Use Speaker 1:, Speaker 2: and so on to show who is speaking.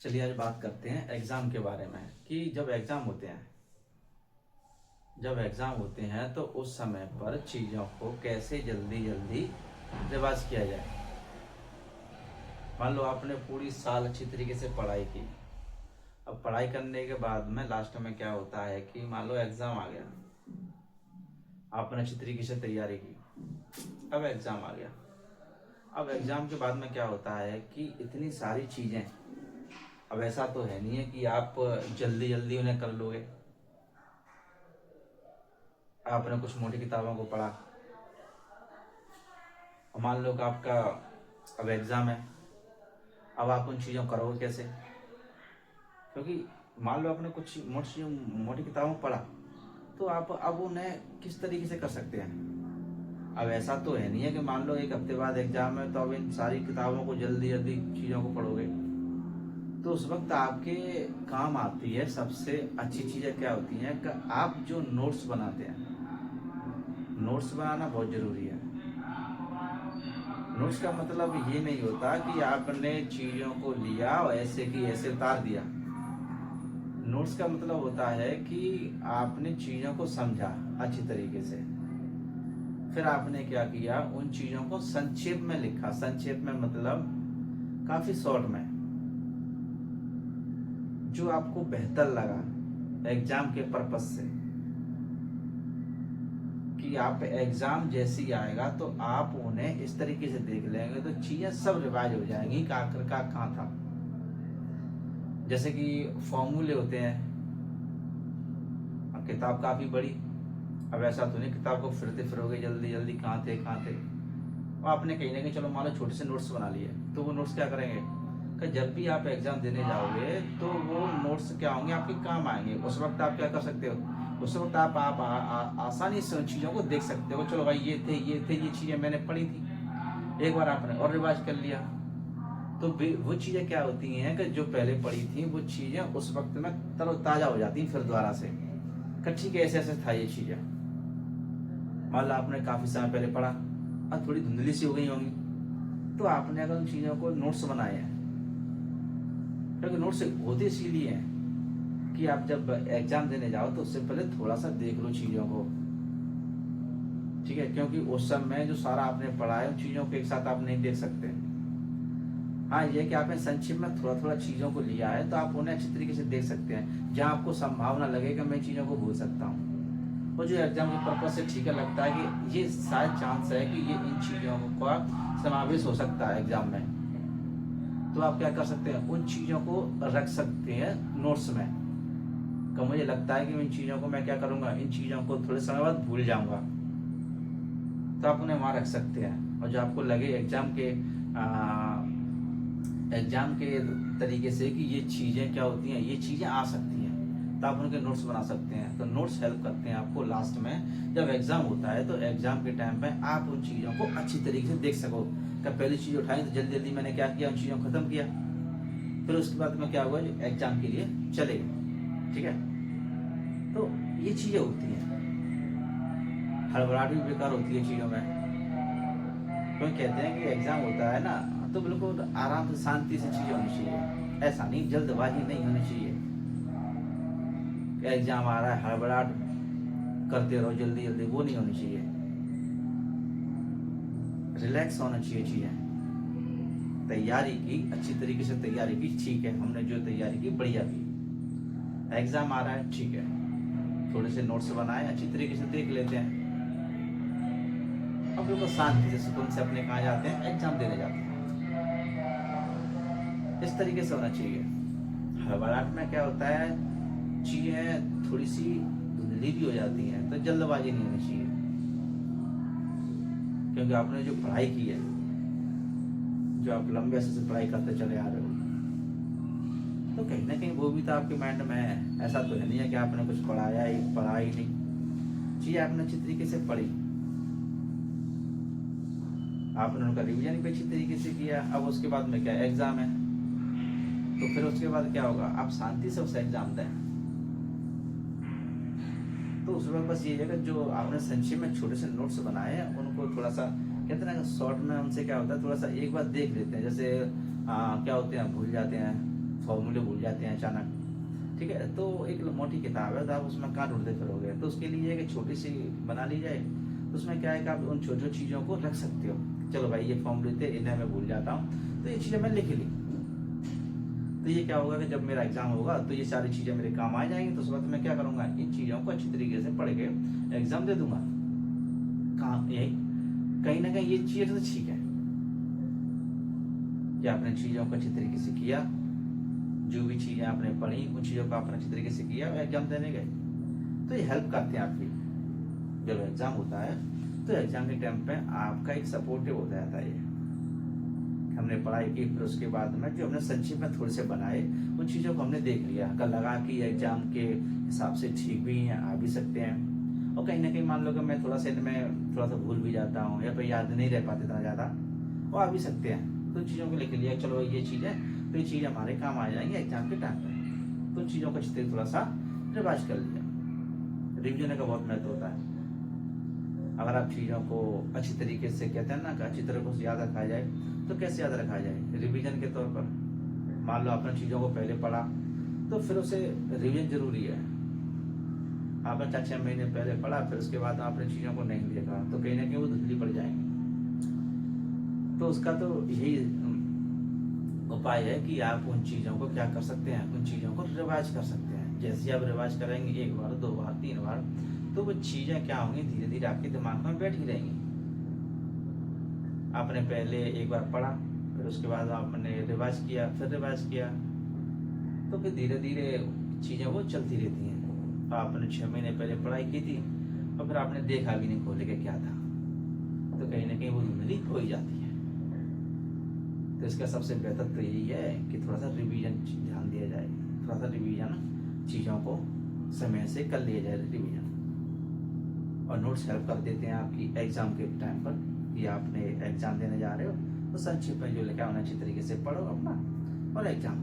Speaker 1: चलिए आज बात करते हैं एग्ज़ाम के बारे में कि जब एग्ज़ाम होते हैं तो उस समय पर चीज़ों को कैसे जल्दी जल्दी रिवाइज किया जाए। मान लो आपने पूरी साल अच्छी तरीके से पढ़ाई की। अब पढ़ाई करने के बाद में लास्ट में क्या होता है कि मान लो एग्ज़ाम आ गया, आपने अच्छी तरीके से तैयारी की, अब एग्ज़ाम आ गया। अब एग्ज़ाम के बाद में क्या होता है कि इतनी सारी चीज़ें, अब ऐसा तो है नहीं है कि आप जल्दी जल्दी उन्हें कर लोगे। आपने कुछ मोटी किताबों को पढ़ा, और मान लो कि आपका अब एग्ज़ाम है, अब आप उन चीज़ों को करोगे कैसे? क्योंकि मान लो आपने कुछ मोटी किताबों को पढ़ा, तो आप अब उन्हें किस तरीके से कर सकते हैं? अब ऐसा तो है नहीं है कि मान लो एक हफ्ते बाद एग्ज़ाम है तो अब इन सारी किताबों को जल्दी जल्दी चीज़ों को पढ़ोगे। तो उस वक्त आपके काम आती है सबसे अच्छी चीज़ें क्या होती हैं कि आप जो नोट्स बनाते हैं, नोट्स बनाना बहुत ज़रूरी है। नोट्स का मतलब ये नहीं होता कि आपने चीज़ों को लिया और ऐसे की ऐसे उतार दिया। नोट्स का मतलब होता है कि आपने चीज़ों को समझा अच्छी तरीके से, फिर आपने क्या किया, उन चीज़ों को संक्षेप में लिखा। संक्षेप में मतलब काफ़ी शॉर्ट में, जो आपको बेहतर लगा एग्ज़ाम के पर्पस से, कि आप एग्ज़ाम जैसे ही आएगा तो आप उन्हें इस तरीके से देख लेंगे तो चीज़ें सब रिवाइज हो जाएंगी कि आखिरकार कहाँ था। जैसे कि फॉर्मूले होते हैं, अब किताब काफ़ी बड़ी, अब ऐसा तो नहीं किताब को फिरते फिरोगे जल्दी जल्दी कहाँ थे कहाँ थे। और आपने कहीं ना कहीं चलो मान लो छोटे से नोट्स बना लिए, तो वो नोट्स क्या करेंगे कि जब भी आप एग्ज़ाम देने जाओगे तो वो नोट्स क्या होंगे, आपके काम आएंगे। उस वक्त आप क्या कर सकते हो, उस वक्त आप आसानी से उन चीज़ों को देख सकते हो। चलो भाई ये चीज़ें मैंने पढ़ी थी, एक बार आपने और रिवाइज कर लिया। तो वो चीज़ें क्या होती हैं कि जो पहले पढ़ी थी वो चीज़ें उस वक्त में तरोताज़ा हो जाती हैं फिर दोबारा से, कि ठीक है ऐसे ऐसे था ये चीज़ें। मान लो आपने काफ़ी समय पहले पढ़ा, अब थोड़ी धुंधली सी हो गई होंगी, तो आपने अगर उन चीज़ों को नोट्स बनाए हैं, क्योंकि नोट्स होते इसीलिए हैं कि आप जब एग्ज़ाम देने जाओ तो उससे पहले थोड़ा सा देख लो चीज़ों को, ठीक है। क्योंकि उस समय जो सारा आपने पढ़ा है उन चीज़ों को एक साथ आप नहीं देख सकते। हाँ, ये कि आपने संक्षिप्त में थोड़ा थोड़ा चीज़ों को लिया है तो आप उन्हें अच्छी तरीके से देख सकते हैं, जहाँ आपको संभावना लगे कि मैं चीज़ों को भूल सकता हूँ। वो जो एग्जाम के पर्पज से ठीक है लगता है कि ये शायद चांस है कि ये इन चीज़ों का समावेश हो सकता है एग्जाम में, तो आप क्या कर सकते हैं, उन चीज़ों को रख सकते हैं नोट्स में। तो मुझे लगता है कि इन चीज़ों को मैं क्या करूँगा, इन चीज़ों को थोड़े समय बाद भूल जाऊँगा, तो आप उन्हें वहाँ रख सकते हैं। और जो आपको लगे एग्जाम के तरीके से कि ये चीज़ें क्या होती हैं, ये चीज़ें आ सकती हैं, तो आप उनके नोट्स बना सकते हैं। तो नोट्स हेल्प करते हैं आपको लास्ट में जब एग्ज़ाम होता है, तो एग्ज़ाम के टाइम पे आप उन चीज़ों को अच्छी तरीके से देख सको कि पहली चीज़ उठाई तो जल्दी जल्दी मैंने क्या किया, उन चीज़ों को ख़त्म किया, फिर उसके बाद में क्या हुआ, जो एग्ज़ाम के लिए चले गए, ठीक है। तो ये चीज़ें होती हैं, हड़बड़ाहट भी बेकार होती है चीज़ों में। क्यों कहते हैं कि एग्ज़ाम होता है ना, तो बिल्कुल आराम से शांति से चीज़ें होनी चाहिए, ऐसा नहीं जल्दबाजी नहीं होनी चाहिए कि एग्ज़ाम आ रहा है हड़बड़ाहट करते रहो जल्दी जल्दी, वो नहीं होनी चाहिए। रिलैक्स होना चाहिए चीज़ें। तैयारी की अच्छी तरीके से, तैयारी की ठीक है, हमने जो तैयारी की बढ़िया की, एग्ज़ाम आ रहा है ठीक है, थोड़े से नोट्स बनाए अच्छी तरीके से देख लेते हैं, अब बिल्कुल शांति से सुकून से अपने कहाँ जाते हैं, एग्ज़ाम देने जाते हैं। इस तरीके से होना चाहिए। हड़बड़ाहट में क्या होता है, चीज़ें थोड़ी सी धुंधली भी हो जाती हैं, तो जल्दबाजी नहीं होनी चाहिए। क्योंकि आपने जो पढ़ाई की है, जो आप लंबे अरसे से पढ़ाई करते चले आ रहे हो, तो कहीं ना कहीं वो भी तो आपके माइंड में है। ऐसा तो है नहीं है कि आपने कुछ पढ़ा ही नहीं, चीज़ें आपने अच्छी तरीके से पढ़ी, आपने उनका रिवीजन भी अच्छी तरीके से किया। अब उसके बाद में क्या, एग्ज़ाम है, तो फिर उसके बाद क्या होगा, आप शांति से उस एग्ज़ाम दें। तो उसमें बस ये है कि जो आपने संक्षेप में छोटे से नोट्स बनाए हैं उनको थोड़ा सा कहते हैं ना शॉर्ट में, उनसे क्या होता है थोड़ा सा एक बार देख लेते हैं। जैसे क्या होते हैं, भूल जाते हैं फॉर्मूले भूल जाते हैं अचानक, ठीक है। तो एक मोटी किताब है, तो आप उसमें कहाँ ढूंढते फिरोगे। तो उसके लिए एक छोटी सी बना ली जाए, तो उसमें क्या है कि आप उन छोटी छोटी चीज़ों को रख सकते हो। चलो भाई ये फॉर्मूले थे, इन्हें मैं भूल जाता हूँ, तो ये चीज़ें मैं लिख ली। तो ये क्या होगा कि जब मेरा एग्जाम होगा तो ये सारी चीज़ें मेरे काम आ जाएंगी। तो उस वक्त मैं क्या करूँगा, इन चीज़ों को अच्छी तरीके से पढ़ के एग्जाम दे दूंगा। कहाँ यही कहीं ना कहीं ये चीज़ तो ठीक है कि आपने चीज़ों को अच्छी तरीके से किया, जो भी चीज़ें आपने पढ़ी उन चीज़ों को आपने अच्छी तरीके से किया और एग्जाम देने गए। तो ये हेल्प करते हैं आपकी। जब एग्जाम होता है तो एग्जाम के टाइम पे आपका एक सपोर्टिव हो जाता है। ये हमने पढ़ाई की, फिर उसके बाद में जो हमने संक्षिप्त में थोड़े से बनाए उन चीज़ों को हमने देख लिया, अगर लगा कि एग्जाम के हिसाब से ठीक भी हैं, आ भी सकते हैं। और कहीं ना कहीं मान लो कि मैं थोड़ा सा इनमें थोड़ा सा भूल भी जाता हूँ या फिर याद नहीं रह पाते इतना ज़्यादा, वो आ भी सकते हैं। तो चीज़ों को लिख लिया, चलो ये चीज़ है तो ये चीज़ हमारे काम आ जाएंगे एग्जाम के टाइम पे। तो चीज़ों को अच्छी तरीके थोड़ा सा रिवाइज कर लिया। रिविजन का बहुत महत्व होता है। अगर आप चीज़ों को अच्छी तरीके से कहते हैं ना कि अच्छी तरह से याद रखा जाए, तो कैसे याद रखा जाए, रिवीजन के तौर पर। मान लो आपने चीज़ों को पहले पढ़ा तो फिर उसे रिवीजन जरूरी है। आपने 4-6 महीने पहले पढ़ा, फिर उसके बाद आपने चीज़ों को नहीं देखा तो कहीं ना कहीं वो धुंधली पड़ जाएंगी। तो उसका तो यही उपाय है कि आप उन चीज़ों को क्या कर सकते हैं, उन चीज़ों को रिवाइज कर सकते हैं। जैसे आप रिवाइज करेंगे 1 बार 2 बार 3 बार, तो वो चीज़ें क्या होंगी, धीरे धीरे आपके दिमाग में बैठी रहेंगी। आपने पहले 1 बार पढ़ा, फिर उसके बाद आपने रिवाइज किया, फिर रिवाइज किया, तो फिर धीरे धीरे चीज़ें वो चलती रहती हैं। तो आपने 6 महीने पहले पढ़ाई की थी और फिर आपने देखा भी नहीं खोले के क्या था, तो कहीं ना कहीं वो धुंधली हो ही जाती है। तो इसका सबसे बेहतर तो यही है कि थोड़ा सा रिवीजन ध्यान दिया जाए, थोड़ा सा रिवीजन चीज़ों को समय से कर लिया जाए रिवीजन। और नोट्स हेल्प कर देते हैं आपकी एग्जाम के टाइम पर कि आपने एग्जाम देने जा रहे हो, तो संक्षिप्त में जो लिखा है उन्हें अच्छी तरीके से पढ़ो अपना और एग्जाम